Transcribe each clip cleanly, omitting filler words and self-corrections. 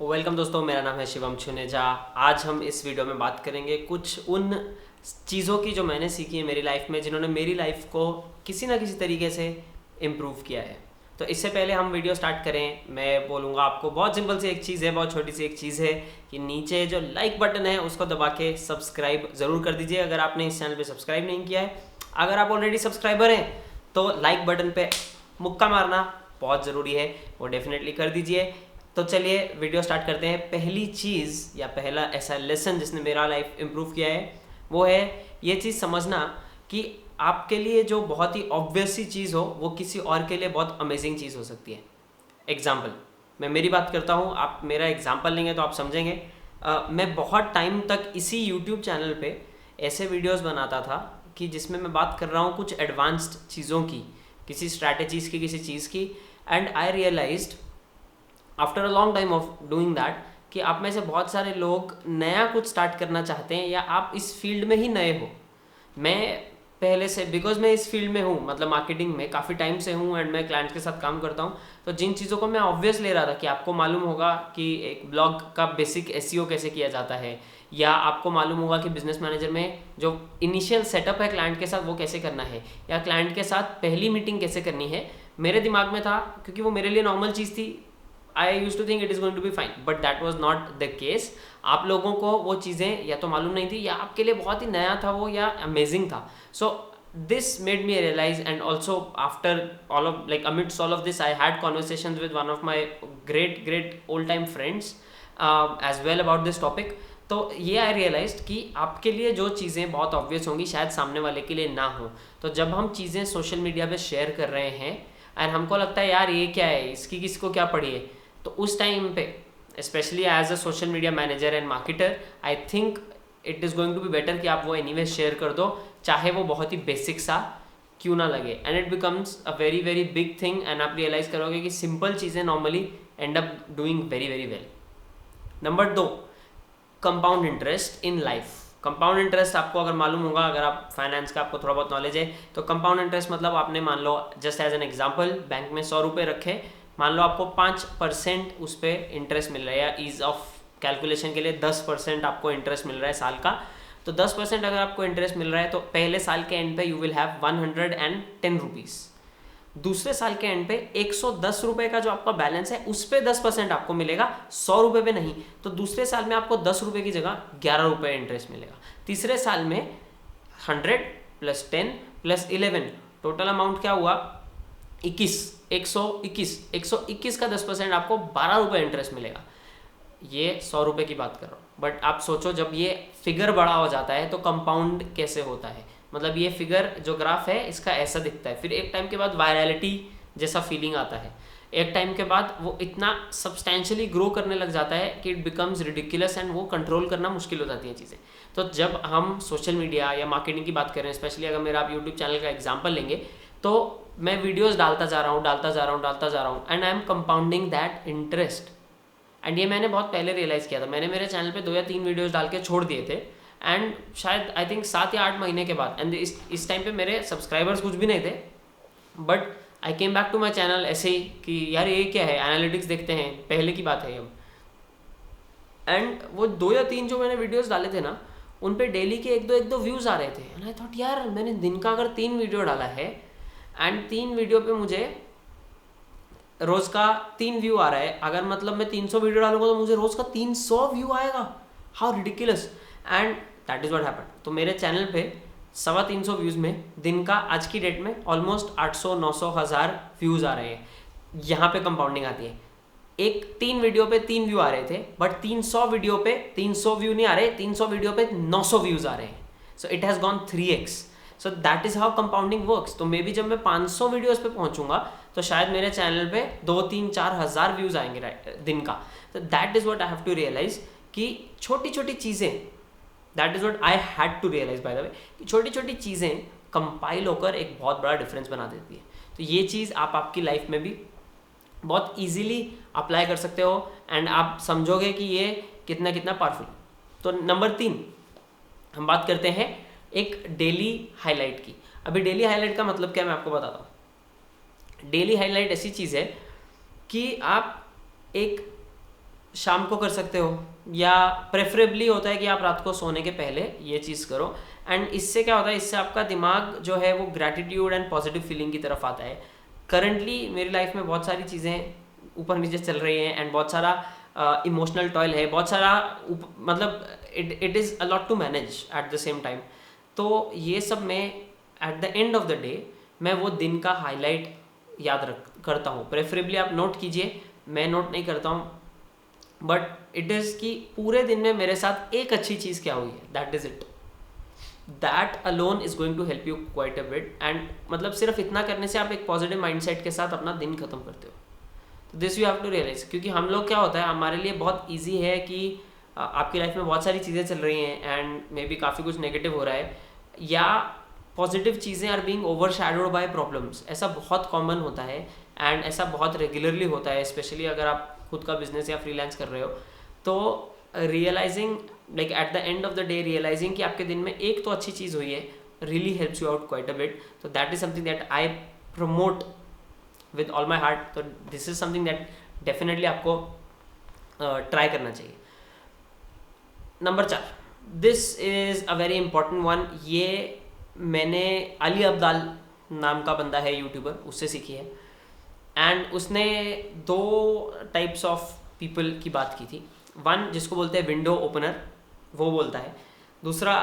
Welcome दोस्तों, मेरा नाम है शिवम छुनेजा। आज हम इस वीडियो में बात करेंगे कुछ उन चीज़ों की जो मैंने सीखी है मेरी लाइफ में, जिन्होंने मेरी लाइफ को किसी ना किसी तरीके से इम्प्रूव किया है। तो इससे पहले हम वीडियो स्टार्ट करें, मैं बोलूँगा आपको बहुत सिंपल सी एक चीज़ है, बहुत छोटी सी एक चीज़ है कि नीचे जो लाइक बटन है उसको दबा के सब्सक्राइब ज़रूर कर दीजिए अगर आपने इस चैनल पर सब्सक्राइब नहीं किया है। अगर आप ऑलरेडी सब्सक्राइबर हैं तो लाइक बटन पर मुक्का मारना बहुत ज़रूरी है, वो डेफिनेटली कर दीजिए। तो चलिए वीडियो स्टार्ट करते हैं। पहली चीज़ या पहला ऐसा लेसन जिसने मेरा लाइफ इम्प्रूव किया है वो है ये चीज़ समझना कि आपके लिए जो बहुत ही ऑब्वियस सी चीज़ हो वो किसी और के लिए बहुत अमेजिंग चीज़ हो सकती है। एग्जाम्पल, मैं मेरी बात करता हूँ, आप मेरा एग्जाम्पल लेंगे तो आप समझेंगे। मैं बहुत टाइम तक इसी यूट्यूब चैनल पे ऐसे वीडियोस बनाता था कि जिसमें मैं बात कर रहा हूँ कुछ एडवांस्ड चीज़ों की, किसी स्ट्रैटेजीज़ की, किसी चीज़ की। And I realised after a long time of doing that कि आप में से बहुत सारे लोग नया कुछ स्टार्ट करना चाहते हैं या आप इस फील्ड में ही नए हो। मैं पहले से, बिकॉज मैं इस फील्ड में हूँ, मतलब मार्केटिंग में काफ़ी टाइम से हूँ एंड मैं क्लाइंट्स के साथ काम करता हूँ, तो जिन चीज़ों को मैं ऑब्वियस ले रहा था कि आपको मालूम होगा कि एक ब्लॉग का बेसिक एसईओ कैसे किया जाता है, या आपको मालूम होगा कि बिजनेस मैनेजर में जो इनिशियल सेटअप है क्लाइंट के साथ वो कैसे करना है, या क्लाइंट के साथ पहली मीटिंग कैसे करनी है, मेरे दिमाग में था क्योंकि वो मेरे लिए नॉर्मल चीज़ थी। I use to think it is going to be fine, but that was not the case. आप लोगों को वो चीज़ें या तो मालूम नहीं थी या आपके लिए बहुत ही नया था वो, या अमेजिंग था। So this made me realise, and also after all of like amidst all of this I had conversations with one of my great old time friends as well about this topic। तो ये आई realized कि आपके लिए जो चीज़ें बहुत obvious होंगी शायद सामने वाले के लिए ना हो। तो जब हम चीज़ें सोशल मीडिया पे शेयर कर रहे हैं एंड हमको लगता है यार ये क्या है, इसकी किसको क्या पड़ी है, तो उस टाइम पे specially as a social media manager and marketer I think it is going to be better कि आप वो एनीवे शेयर कर दो, चाहे वो बहुत ही बेसिक सा क्यों ना लगे। And it becomes a very very big thing, and आप रियलाइज करोगे कि सिंपल चीज़ें normally and up doing very very well. Number 2, compound interest in life. Compound interest आपको अगर मालूम होगा, अगर आप फाइनेंस का आपको थोड़ा बहुत नॉलेज है, तो कंपाउंड इंटरेस्ट मतलब आपने मान लो just as an example bank में 100 रुपये रखे, मान लो आपको 5% उस पर इंटरेस्ट मिल रहा है, या ईज ऑफ कैलकुलेशन के लिए 10% आपको इंटरेस्ट मिल रहा है साल का। तो 10% अगर आपको इंटरेस्ट मिल रहा है तो पहले साल के एंड पे यू विल हैव 110 रुपीज़। दूसरे साल के एंड पे 110 रुपये का जो आपका बैलेंस है उस पर 10% आपको मिलेगा, 100 रुपये पे नहीं। तो दूसरे साल में आपको 10 रुपये की जगह 11 रुपये इंटरेस्ट मिलेगा। तीसरे साल में 100 + 10 + 11 टोटल अमाउंट क्या हुआ, 121 का 10% आपको 12 रुपये इंटरेस्ट मिलेगा। ये 100 रुपये की बात कर रहा हूँ, बट आप सोचो जब ये फिगर बड़ा हो जाता है तो कंपाउंड कैसे होता है। मतलब ये फिगर जो ग्राफ है इसका ऐसा दिखता है, फिर एक टाइम के बाद वायरलिटी जैसा फीलिंग आता है, एक टाइम के बाद वो इतना सब्सटैंशियली ग्रो करने लग जाता है कि इट बिकम्स रिडिकुलस, एंड वो कंट्रोल करना मुश्किल हो जाती हैं चीज़ें। तो जब हम सोशल मीडिया या मार्केटिंग की बात कर रहे हैं, स्पेशली अगर मेरा आप यूट्यूब चैनल का एग्जाम्पल लेंगे, तो मैं वीडियोज़ डालता जा रहा हूँ and I am compounding that interest. And ये मैंने बहुत पहले रियलाइज़ किया था, मैंने मेरे चैनल पे 2 या 3 वीडियोज़ डाल के छोड़ दिए थे, एंड शायद आई थिंक 7 या 8 महीने के बाद, एंड इस टाइम पे मेरे सब्सक्राइबर्स कुछ भी नहीं थे, but I came back to my channel ऐसे ही कि यार ये क्या है, एनालिटिक्स देखते हैं, पहले की बात है अब। एंड वो 2 या 3 जो मैंने वीडियोज़ डाले थे ना, उन पे डेली के एक दो व्यूज़ आ रहे थे, एंड आई थॉट यार मैंने दिन का अगर 3 वीडियो डाला है एंड 3 वीडियो पे मुझे रोज़ का 3 व्यू आ रहा है, अगर मतलब मैं 300 वीडियो डालूंगा तो मुझे रोज़ का 300 व्यू आएगा, how ridiculous. And that is what happened. तो मेरे चैनल पे 350 व्यूज़ में दिन का आज की डेट में ऑलमोस्ट 800, 900, 1000 व्यूज़ आ रहे हैं। यहाँ पे कंपाउंडिंग आती है, एक 3 वीडियो पे 3 व्यू आ रहे थे, बट 300 वीडियो पे 300 व्यू नहीं आ रहे, 300 वीडियो पे 900 व्यूज़ आ रहे हैं। So it has gone 3x। So that is how compounding works. तो मे बी जब मैं 500 वीडियोज़ पे पहुँचूंगा तो शायद मेरे चैनल पे 2, 3, 4 हज़ार व्यूज़ आएंगे दिन का। तो that is what I have to realize कि छोटी छोटी चीज़ें, that is what I had to realize by the way, कि छोटी छोटी चीज़ें कंपाइल होकर एक बहुत बड़ा डिफरेंस बना देती है। तो ये चीज़ आप आपकी लाइफ में भी बहुत ईजीली अप्लाई कर सकते हो, एंड आप समझोगे कि ये कितना कितना पावरफुल। तो नंबर 3 हम बात करते हैं एक डेली हाईलाइट की। अभी डेली हाईलाइट का मतलब क्या मैं आपको बताता हूँ। डेली हाईलाइट ऐसी चीज़ है कि आप एक शाम को कर सकते हो, या प्रेफरेबली होता है कि आप रात को सोने के पहले ये चीज़ करो। एंड इससे क्या होता है, इससे आपका दिमाग जो है वो ग्रैटिट्यूड एंड पॉजिटिव फीलिंग की तरफ आता है। करंटली मेरी लाइफ में बहुत सारी चीज़ें ऊपर नीचे चल रही हैं एंड बहुत सारा इमोशनल टॉयल है, बहुत सारा मतलब it is a lot to manage at the same time. तो ये सब मैं at the end of the day मैं वो दिन का हाईलाइट याद करता हूँ। प्रेफरेबली आप नोट कीजिए, मैं नोट नहीं करता हूँ, बट इट इज़ कि पूरे दिन में मेरे साथ एक अच्छी चीज़ क्या हुई है, that is it. That alone is going to help you quite a bit. And मतलब सिर्फ इतना करने से आप एक पॉजिटिव माइंडसेट के साथ अपना दिन खत्म करते हो। तो this you have to realize, क्योंकि हम लोग क्या होता है, हमारे लिए बहुत ईजी है कि आपकी लाइफ में बहुत सारी चीज़ें चल रही हैं एंड मे बी काफ़ी कुछ नेगेटिव हो रहा है, या पॉजिटिव चीज़ें are being overshadowed by problems. ऐसा बहुत कॉमन होता है एंड ऐसा बहुत रेगुलरली होता है, स्पेशली अगर आप खुद का बिजनेस या फ्रीलांस कर रहे हो। तो realizing like at the end of the day realizing कि आपके दिन में एक तो अच्छी चीज़ हुई है really helps you out quite a bit. तो that is something that I promote with all my heart. तो this is something that definitely आपको ट्राई करना चाहिए। Number 4, this is a very important one. ये मैंने अली अब्दाल नाम का बंदा है यूट्यूबर, उससे सीखी है। एंड उसने 2 टाइप्स ऑफ पीपल की बात की थी। वन जिसको बोलते हैं विंडो ओपनर, वो बोलता है। दूसरा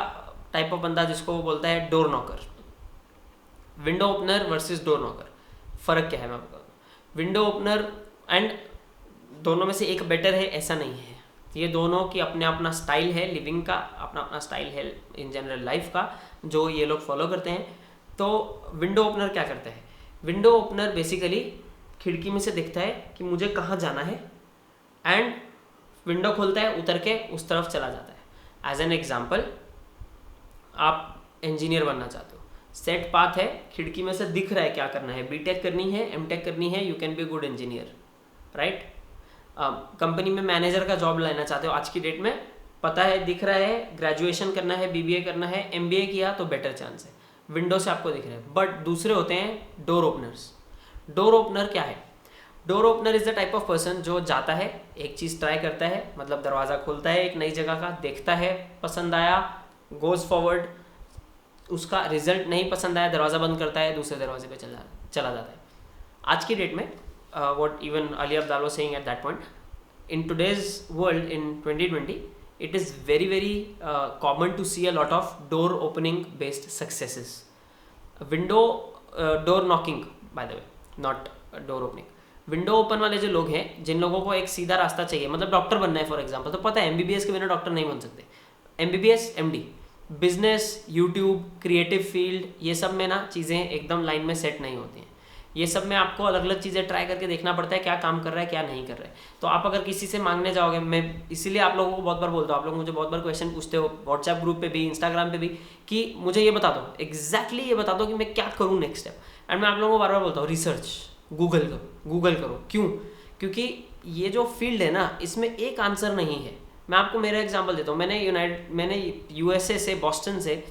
टाइप ऑफ बंदा जिसको वो बोलता है door knocker. Window opener versus door knocker, फ़र्क क्या है मैं आपको। विंडो ओपनर एंड दोनों में से एक बेटर है ऐसा नहीं है, ये दोनों की अपने अपना स्टाइल है लिविंग का, अपना अपना स्टाइल है इन जनरल लाइफ का, जो ये लोग फॉलो करते हैं। तो विंडो ओपनर क्या करता है, विंडो ओपनर बेसिकली खिड़की में से दिखता है कि मुझे कहाँ जाना है एंड विंडो खोलता है, उतर के उस तरफ चला जाता है। एज एन एग्जाम्पल, आप इंजीनियर बनना चाहते हो, सेट पाथ है, खिड़की में से दिख रहा है क्या करना है, बीटेक करनी है, एमटेक करनी है, you can be good engineer, right. Company में मैनेजर का जॉब लेना चाहते हो, आज की डेट में पता है, दिख रहा है, ग्रेजुएशन करना है, बीबीए करना है, एमबीए किया तो बेटर चांस है, विंडो से आपको दिख रहा है। बट दूसरे होते हैं डोर ओपनर्स। डोर ओपनर क्या है, door opener is the type of person जो जाता है, एक चीज़ ट्राई करता है, मतलब दरवाज़ा खोलता है एक नई जगह का, देखता है, पसंद आया, गोज फॉरवर्ड, उसका रिजल्ट नहीं पसंद आया, दरवाज़ा बंद करता है, दूसरे दरवाजे पे चला जाता है। आज की डेट में what even Ali Abdaal was saying at that point, in today's world in 2020 it is very common to see a lot of door opening based successes. Window door knocking by the way, not door opening. Window open वाले जो लोग हैं, जिन लोगों को एक सीधा रास्ता चाहिए, मतलब डॉक्टर बनना है फॉर एग्जांपल, तो पता है एमबीबीएस के बिना डॉक्टर नहीं बन सकते, MBBS MD, business, YouTube, creative field, ये सब में ना चीज़ें एकदम लाइन में सेट नहीं होती हैं। ये सब में आपको अलग अलग चीज़ें ट्राई करके देखना पड़ता है, क्या काम कर रहा है क्या नहीं कर रहा है। तो आप अगर किसी से मांगने जाओगे, मैं इसीलिए आप लोगों को बहुत बार बोलता हूँ, आप लोग मुझे बहुत बार क्वेश्चन पूछते हो व्हाट्सएप ग्रुप पे भी, इंस्टाग्राम पे भी, कि मुझे ये बता दो, एग्जैक्टली ये बता दो कि मैं क्या करूँ नेक्स्ट स्टेप। एंड मैं आप लोगों को बार बार बोलता हूँ रिसर्च, गूगल करो। क्यों? क्योंकि ये जो फील्ड है ना, इसमें एक आंसर नहीं है। मैं आपको मेरा एग्जाम्पल देता हूँ। मैंने यूएसए से, बॉस्टन से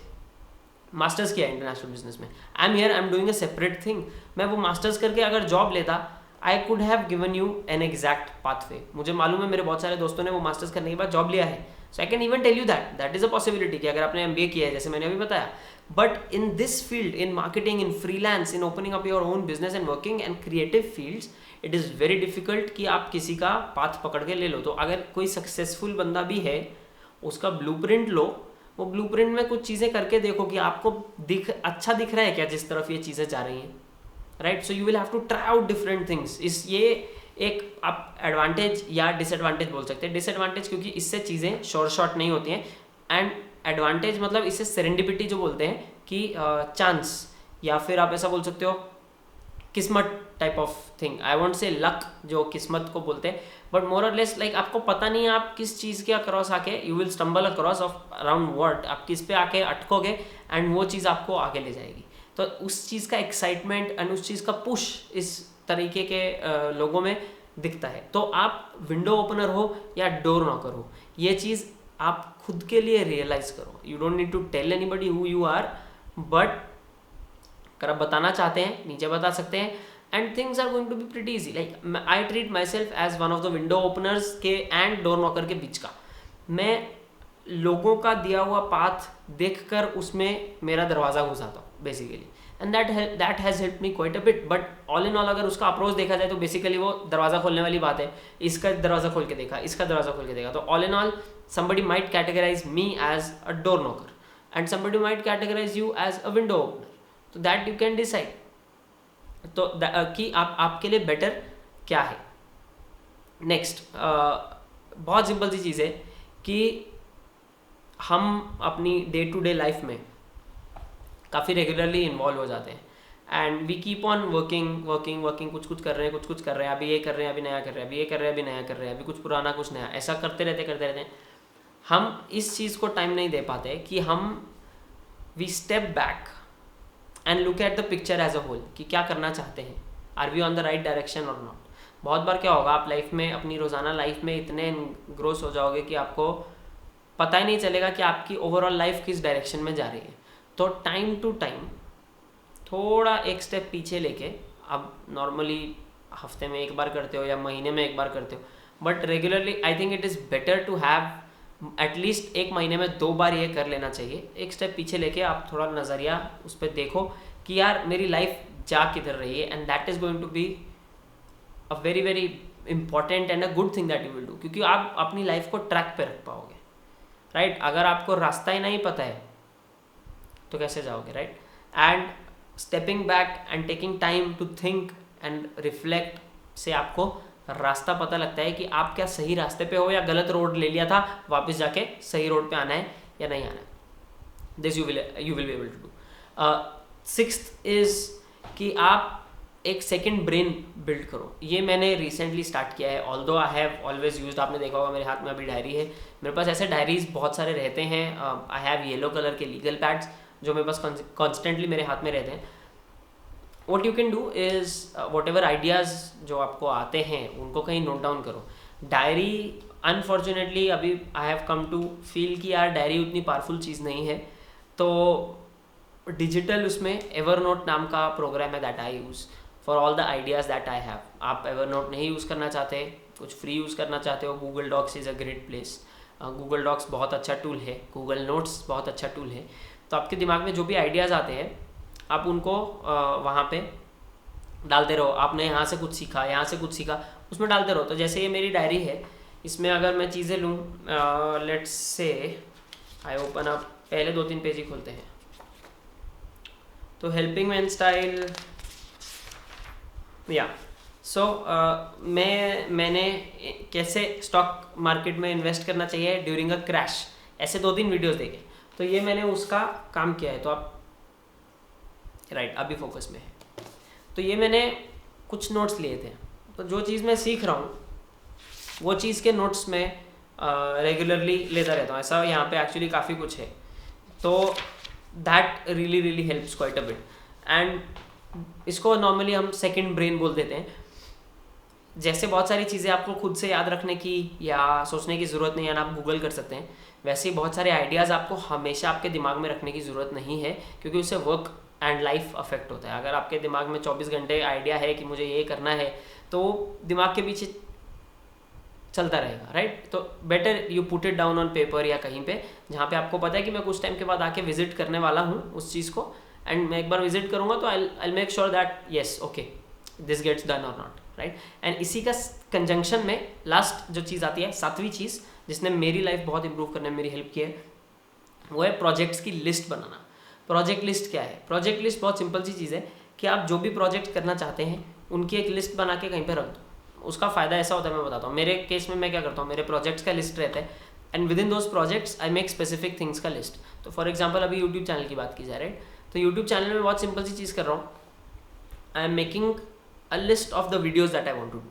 मास्टर्स किया इंटरनेशनल बिजनेस में। I am here, I am doing a separate thing. मैं वो मास्टर्स करके अगर जॉब लेता, I could have given you an exact pathway. मुझे मालूम है, मेरे बहुत सारे दोस्तों ने वो मास्टर्स करने के बाद जॉब लिया है, so I can even tell you that is a possibility कि अगर आपने एमबीए किया है, जैसे मैंने अभी बताया। But in this field, in marketing, in freelance, in opening up your own business and working and creative fields, it is very difficult कि आप किसी का पाथ पकड़ के ले लो। तो अगर कोई सक्सेसफुल बंदा भी है, उसका ब्लूप्रिंट लो, वो ब्लूप्रिंट में कुछ चीज़ें करके देखो कि आपको अच्छा दिख रहा है क्या जिस तरफ ये चीज़ें जा रही हैं, right. So you will have to try out different things. ये एक आप एडवांटेज या डिसएडवांटेज बोल सकते हैं। डिसएडवांटेज क्योंकि इससे चीज़ें शॉर्ट नहीं होती हैं, एंड एडवांटेज मतलब इससे सेरेंडिपिटी जो बोलते हैं कि चांस, या फिर आप ऐसा बोल सकते हो किस्मत type of thing. I want से लक, जो किस्मत को बोलते हैं, बट मोर और लेस लाइक आपको पता नहीं है आप किस चीज़ के अक्रॉस आके, you will stumble across of around what, आप किस पे आके अटकोगे एंड वो चीज़ आपको आगे ले जाएगी। तो उस चीज़ का एक्साइटमेंट एंड उस चीज़ का पुश इस तरीके के लोगों में दिखता है। तो आप विंडो ओपनर हो या डोर नॉकर हो, ये चीज़ आप खुद के लिए रियलाइज करो। You don't need to tell anybody who you are, but अगर आप बताना चाहते हैं नीचे बता सकते हैं। And things are going to be pretty easy. Like I treat myself as one of the window openers के एंड डोर नॉकर के बीच का. मैं लोगों का दिया हुआ पाथ देखकर उसमें मेरा दरवाज़ा घुसाता हूँ basically, and that has help me quite a bit. But all in all अगर उसका अप्रोच देखा जाए तो बेसिकली वो दरवाज़ा खोलने वाली बात है. इसका दरवाज़ा खोल के देखा, इसका दरवाज़ा खोल के देखा. तो all in all somebody might categorize me as a door knocker and somebody might categorize you as a window opener. So that you can decide. तो कि आपके लिए बेटर क्या है. नेक्स्ट बहुत सिंपल सी चीज़ है कि हम अपनी डे टू डे लाइफ में काफ़ी रेगुलरली इन्वॉल्व हो जाते हैं and we keep on working कुछ कर रहे हैं, अभी ये कर रहे हैं, अभी नया कर रहे हैं, अभी ये कर रहे हैं, अभी नया कर रहे हैं, अभी कुछ पुराना कुछ नया, ऐसा करते रहते हैं. हम इस चीज़ को टाइम नहीं दे पाते कि हम we step back and look at the picture as a whole कि क्या करना चाहते हैं. Are we on the right direction और नॉट. बहुत बार क्या होगा, आप लाइफ में अपनी रोज़ाना लाइफ में इतने ग्रोस हो जाओगे कि आपको पता ही नहीं चलेगा कि आपकी ओवरऑल लाइफ किस डायरेक्शन में जा रही है. तो टाइम टू टाइम थोड़ा एक स्टेप पीछे लेके, अब नॉर्मली हफ्ते में एक बार करते हो या महीने में एक बार करते हो, but regularly I think it is better to have at least एक महीने में 2 बार ये कर लेना चाहिए. एक स्टेप पीछे लेके आप थोड़ा नज़रिया उस पर देखो कि यार मेरी लाइफ जा किधर रही है, and that is going to be a very very important and a good thing that you will do. क्योंकि आप अपनी लाइफ को ट्रैक पे रख पाओगे, राइट. अगर आपको रास्ता ही नहीं पता है तो कैसे जाओगे, right. And stepping back and taking time to think and reflect से आपको रास्ता पता लगता है कि आप क्या सही रास्ते पे हो या गलत रोड ले लिया था, वापस जाके सही रोड पे आना है या नहीं आना है. This you will be able to do. Sixth is कि आप एक सेकंड ब्रेन बिल्ड करो. ये मैंने रिसेंटली स्टार्ट किया है. Although I have always used, आपने देखा होगा मेरे हाथ में अभी डायरी है. मेरे पास ऐसे डायरीज बहुत सारे रहते हैं. आई हैव येलो कलर के लीगल पैड्स जो मेरे पास कॉन्स्टेंटली मेरे हाथ में रहते हैं. What you can do is whatever ideas जो आपको आते हैं उनको कहीं नोट डाउन करो. डायरी अनफॉर्चुनेटली अभी I have come to feel कि यार डायरी उतनी पावरफुल चीज़ नहीं है. तो डिजिटल उसमें एवरनोट नाम का प्रोग्राम है that I use for all the ideas that I have. आप एवरनोट नहीं यूज़ करना चाहते, कुछ फ्री यूज़ करना चाहते हो, Google Docs is a great place. Google Docs बहुत अच्छा टूल है, गूगल नोट्स बहुत अच्छा टूल है. तो आपके दिमाग में जो भी आइडियाज़ आते हैं आप उनको वहाँ पे डालते रहो. आपने यहाँ से कुछ सीखा, उसमें डालते रहो. तो जैसे ये मेरी डायरी है, इसमें अगर मैं चीज़ें लूँ, let's say I open up, पहले 2-3 पेज ही खोलते हैं. तो हेल्पिंग मैन स्टाइल या मैंने कैसे स्टॉक मार्केट में इन्वेस्ट करना चाहिए ड्यूरिंग अ क्रैश, ऐसे 2-3 वीडियोज़ देखे. तो ये मैंने उसका काम किया है. तो आप राइट अभी फोकस में है. तो ये मैंने कुछ नोट्स लिए थे. तो जो चीज़ मैं सीख रहा हूँ वो चीज़ के नोट्स में रेगुलरली लेता रहता हूँ. ऐसा यहाँ पे एक्चुअली काफ़ी कुछ है. तो that really helps quite a bit. And इसको नॉर्मली हम सेकंड ब्रेन बोल देते हैं. जैसे बहुत सारी चीज़ें आपको खुद से याद रखने की या सोचने की ज़रूरत नहीं है ना, आप गूगल कर सकते हैं, वैसे ही बहुत सारे आइडियाज़ आपको हमेशा आपके दिमाग में रखने की ज़रूरत नहीं है, क्योंकि उससे वर्क एंड लाइफ अफेक्ट होता है. अगर आपके दिमाग में 24 घंटे आइडिया है कि मुझे ये करना है, तो दिमाग के पीछे चलता रहेगा, राइट. तो better you put it down on paper या कहीं पे जहाँ पे आपको पता है कि मैं कुछ टाइम के बाद आके विजिट करने वाला हूँ उस चीज़ को, एंड मैं एक बार विजिट करूँगा तो I make sure that yes okay this gets done और नॉट, राइट. एंड इसी का कंजंक्शन में लास्ट जो चीज़ आती है, 7वीं चीज़ जिसने मेरी लाइफ बहुत इंप्रूव करने में मेरी हेल्प की है, वो है प्रोजेक्ट्स की लिस्ट बनाना. प्रोजेक्ट लिस्ट क्या है? प्रोजेक्ट लिस्ट बहुत सिंपल सी चीज़ है कि आप जो भी प्रोजेक्ट करना चाहते हैं उनकी एक लिस्ट बना के कहीं पे रख दो. उसका फ़ायदा ऐसा होता है, मैं बताता हूँ. मेरे केस में मैं क्या करता हूँ, मेरे प्रोजेक्ट्स का लिस्ट रहता है and with in those projects I make specific things का लिस्ट. तो फॉर एग्जाम्पल अभी यूट्यूब चैनल की बात की जाए, राइट. तो यूट्यूब चैनल में बहुत सिंपल सी चीज़ कर रहा हूँ, I am making a list of the videos that I want to do.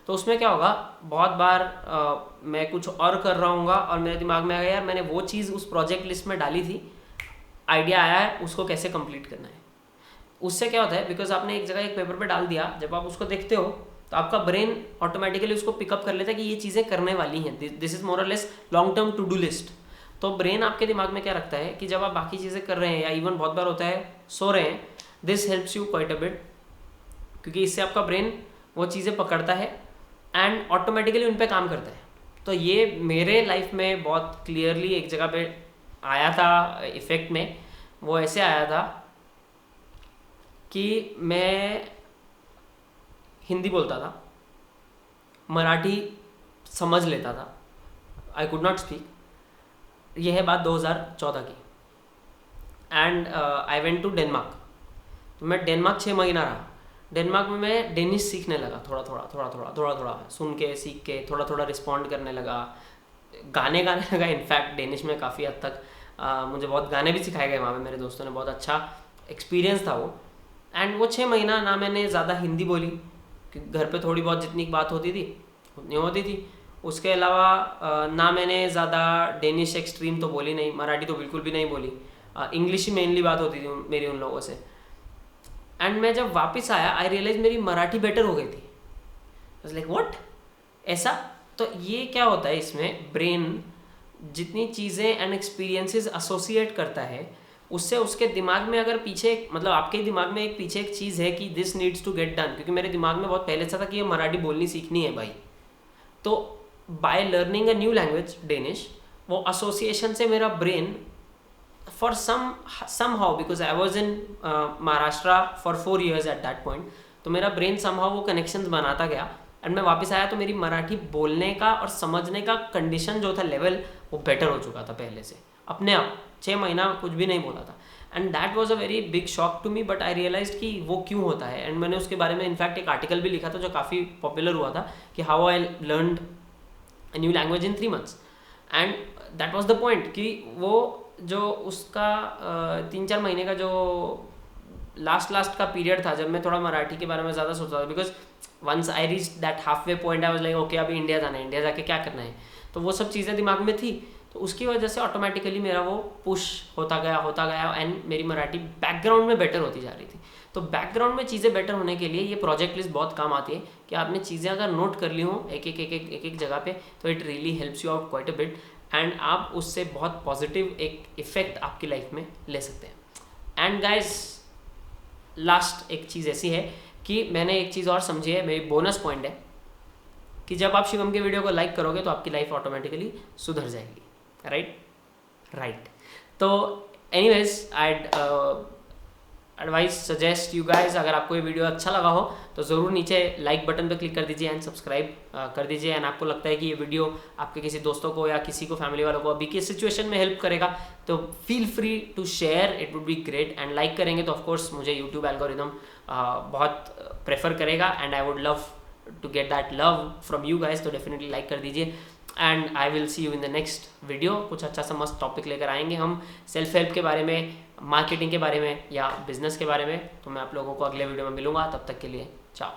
तो उसमें क्या होगा, बहुत बार मैं कुछ और कर रहा हूँगा और मेरे दिमाग में आया यार मैंने वो चीज़ उस प्रोजेक्ट लिस्ट में डाली थी, आइडिया आया है उसको कैसे कंप्लीट करना है. उससे क्या होता है, बिकॉज आपने एक जगह एक पेपर पे डाल दिया, जब आप उसको देखते हो तो आपका ब्रेन ऑटोमेटिकली उसको पिकअप कर लेता है कि ये चीज़ें करने वाली हैं. दिस इज मोर और less long term to do list. तो ब्रेन आपके दिमाग में क्या रखता है कि जब आप बाकी चीज़ें कर रहे हैं या इवन बहुत बार होता है सो रहे हैं, this helps you quite a bit क्योंकि इससे आपका ब्रेन वो चीज़ें पकड़ता है एंड ऑटोमेटिकली उन पे काम करता है। तो ये मेरे लाइफ में बहुत क्लियरली एक जगह पे आया था इफेक्ट में। वो ऐसे आया था कि मैं हिंदी बोलता था, मराठी समझ लेता था, आई कुड नॉट स्पीक। यह है बात 2014 की। And I went to Denmark. तो मैं डेनमार्क 6 महीना रहा। डेनमार्क में मैं डेनिश सीखने लगा, थोड़ा थोड़ा सुन के सीख के थोड़ा थोड़ा रिस्पॉन्ड करने लगा, गाने गाने लगा। इनफैक्ट डेनिश में काफ़ी हद तक मुझे बहुत गाने भी सिखाए गए वहाँ पे मेरे दोस्तों ने। बहुत अच्छा एक्सपीरियंस था वो। एंड वो 6 महीना ना मैंने ज़्यादा हिंदी बोली, क्योंकि घर पे थोड़ी बहुत जितनी बात होती थी उतनी होती थी। उसके अलावा ना मैंने ज़्यादा डेनिश एक्सट्रीम तो बोली नहीं, मराठी तो बिल्कुल भी नहीं बोली। इंग्लिश ही मेनली बात होती थी मेरी उन लोगों से। एंड मैं जब वापस आया आई रियलाइज मेरी मराठी बेटर हो गई थी। लाइक व्हाट, ऐसा? तो ये क्या होता है, इसमें ब्रेन जितनी चीज़ें एंड एक्सपीरियंसेस एसोसिएट करता है उससे उसके दिमाग में अगर पीछे मतलब आपके दिमाग में एक पीछे एक चीज़ है कि this needs to get done, क्योंकि मेरे दिमाग में बहुत पहले से था कि ये मराठी बोलनी सीखनी है भाई। तो by learning a new language Danish, वो एसोसिएशन से मेरा brain for somehow because I was in Maharashtra for 4 years at that point, तो मेरा ब्रेन somehow वो कनेक्शंस बनाता गया। एंड मैं वापस आया तो मेरी मराठी बोलने का और समझने का कंडीशन जो था, लेवल, वो बेटर हो चुका था पहले से अपने आप। 6 महीना कुछ भी नहीं बोला था। And that was a very big shock to me, but I realized कि वो क्यों होता है। एंड मैंने उसके बारे में इनफैक्ट एक आर्टिकल भी लिखा था जो काफ़ी पॉपुलर हुआ था कि how I learned a new language in 3 months। And that was the point कि वो जो उसका 3-4 महीने का जो लास्ट का पीरियड था जब मैं थोड़ा मराठी के बारे में ज़्यादा सोचता था, because once I reach that half way point I was like okay अभी इंडिया जाना है, इंडिया जाके क्या करना है। तो वो सब चीज़ें दिमाग में थी, तो उसकी वजह से ऑटोमेटिकली मेरा वो पुश होता गया एंड मेरी मराठी बैकग्राउंड में बेटर होती जा रही थी। तो बैकग्राउंड में चीज़ें बेटर होने के लिए ये प्रोजेक्ट लिस्ट बहुत काम आती है कि आपने चीज़ें अगर नोट कर ली हों एक जगह पे, तो it really helps you out quite a bit and आप उससे बहुत पॉजिटिव एक इफेक्ट आपकी लाइफ में ले सकते हैं। एंड गाइस, लास्ट एक चीज़ ऐसी है कि मैंने एक चीज़ और समझी है, मेरी बोनस पॉइंट है कि जब आप शिवम के वीडियो को लाइक करोगे तो आपकी लाइफ ऑटोमेटिकली सुधर जाएगी। राइट। तो anyways I advice suggest you guys, अगर आपको ये वीडियो अच्छा लगा हो तो ज़रूर नीचे लाइक बटन पे क्लिक कर दीजिए एंड सब्सक्राइब कर दीजिए। एंड आपको लगता है कि ये वीडियो आपके किसी दोस्तों को या किसी को फैमिली वालों को अभी की सिचुएशन में हेल्प करेगा तो feel free to share, it would be great. And like करेंगे तो ऑफकोर्स मुझे यूट्यूब एल्गोरिदम बहुत प्रेफर करेगा and I would love to get that love from you guys. तो डेफिनेटली लाइक कर दीजिए and I will see you in the next video. कुछ अच्छा सा मस्त टॉपिक लेकर आएंगे हम, सेल्फ हेल्प के बारे में, मार्केटिंग के बारे में या बिजनेस के बारे में। तो मैं आप लोगों को अगले वीडियो में मिलूंगा, तब तक के लिए चाओ।